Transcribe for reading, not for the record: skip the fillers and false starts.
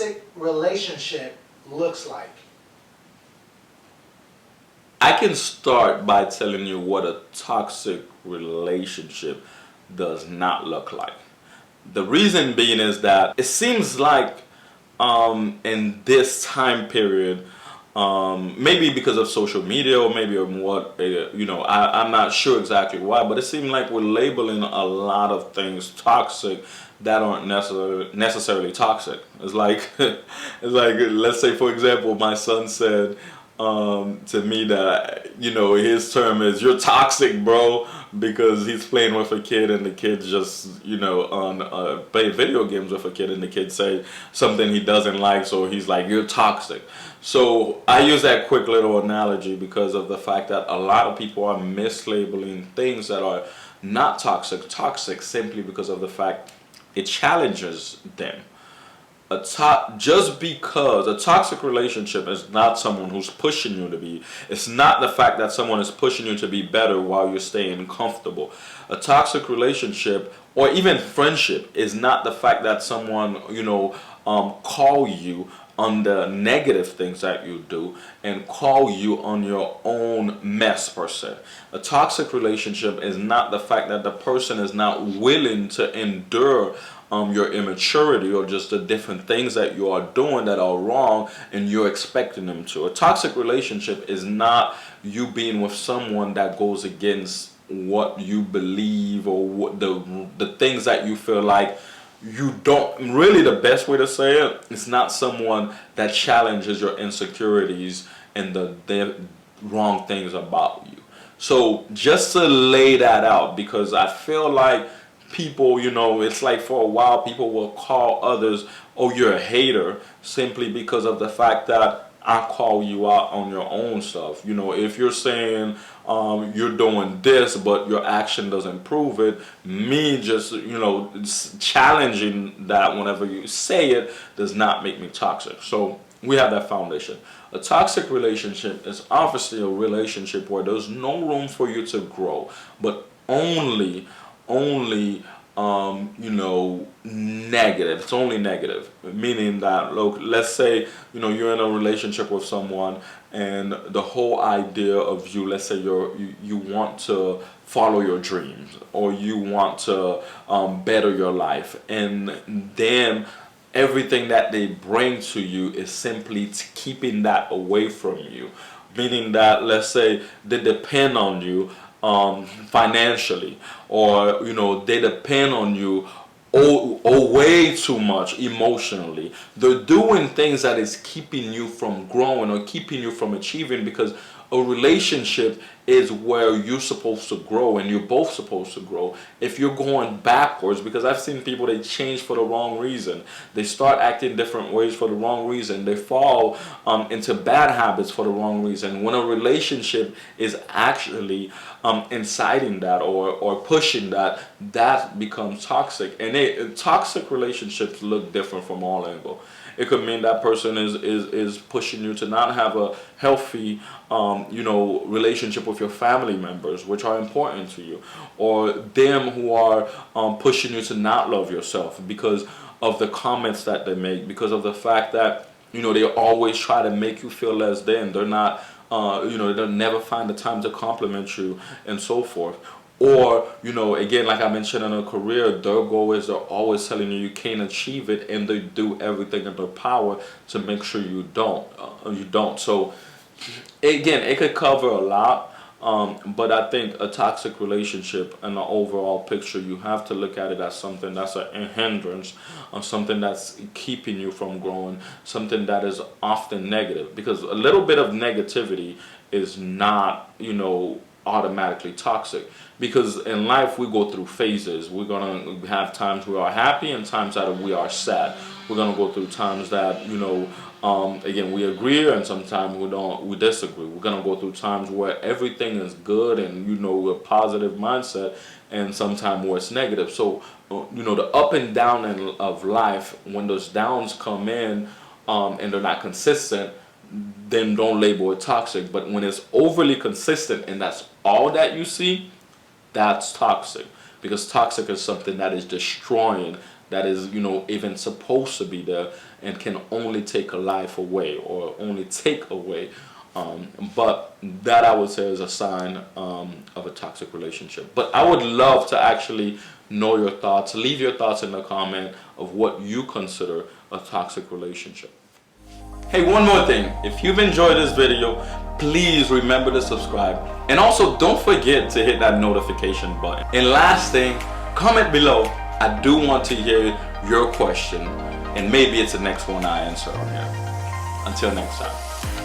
toxic relationship looks like? I can start by telling you what a toxic relationship does not look like. The reason being is that it seems like in this time period, maybe because of social media or maybe what, I'm not sure exactly why, but it seems like we're labeling a lot of things toxic that aren't necessarily toxic. It's like, let's say, for example, my son said to me that, his term is, "You're toxic, bro," because he's playing with a kid and the kid's just, on play video games with a kid and the kid say something he doesn't like, so he's like, "You're toxic." So I use that quick little analogy because of the fact that a lot of people are mislabeling things that are not toxic simply because of the fact it challenges them. Just because a toxic relationship is not someone who's pushing you to be, it's not the fact that someone is pushing you to be better while you're staying comfortable. A toxic relationship or even friendship is not the fact that someone, call you on the negative things that you do and call you on your own mess per se. A toxic relationship is not the fact that the person is not willing to endure your immaturity or just the different things that you are doing that are wrong and you're expecting them to. A toxic relationship is not you being with someone that goes against what you believe or what the things that you feel like you don't. Really, the best way to say it's not someone that challenges your insecurities and the wrong things about you. So just to lay that out, because I feel like people, it's like for a while people will call others, "Oh, you're a hater," simply because of the fact that I call you out on your own stuff. If you're saying you're doing this but your action doesn't prove it, me just, challenging that whenever you say it does not make me toxic. So we have that foundation. A toxic relationship is obviously a relationship where there's no room for you to grow, but only negative. It's only negative, meaning that, look, let's say you're in a relationship with someone and the whole idea of you, let's say you want to follow your dreams or you want to better your life, and then everything that they bring to you is simply keeping that away from you, meaning that, let's say, they depend on you financially, or they depend on you way too much emotionally. They're doing things that is keeping you from growing or keeping you from achieving, because a relationship is where you're supposed to grow and you're both supposed to grow. If you're going backwards, because I've seen people, they change for the wrong reason. They start acting different ways for the wrong reason. They fall into bad habits for the wrong reason. When a relationship is actually inciting that or pushing that, that becomes toxic. And toxic relationships look different from all angles. It could mean that person is pushing you to not have a healthy, relationship with your family members, which are important to you, or them who are pushing you to not love yourself because of the comments that they make, because of the fact that they always try to make you feel less than. They're not, they'll never find the time to compliment you and so forth. Or, again, like I mentioned in a career, their goal is they're always telling you can't achieve it, and they do everything in their power to make sure you don't. So, again, it could cover a lot, but I think a toxic relationship and the overall picture, you have to look at it as something that's a hindrance, or something that's keeping you from growing, something that is often negative. Because a little bit of negativity is not, automatically toxic, because in life we go through phases. We're gonna have times we are happy and times that we are sad. We're gonna go through times that again, we agree, and sometimes we disagree. We're gonna go through times where everything is good and a positive mindset, and sometimes where it's negative. So the up and down of life, when those downs come in and they're not consistent, then don't label it toxic. But when it's overly consistent and that's all that you see, that's toxic. Because toxic is something that is destroying that is, even supposed to be there and can only take a life away or only take away. But that I would say is a sign of a toxic relationship. But I would love to actually know your thoughts. Leave your thoughts in the comment of what you consider a toxic relationship. Hey, one more thing. If you've enjoyed this video, please remember to subscribe. And also don't forget to hit that notification button. And last thing, comment below. I do want to hear your question. And maybe it's the next one I answer on here. Until next time.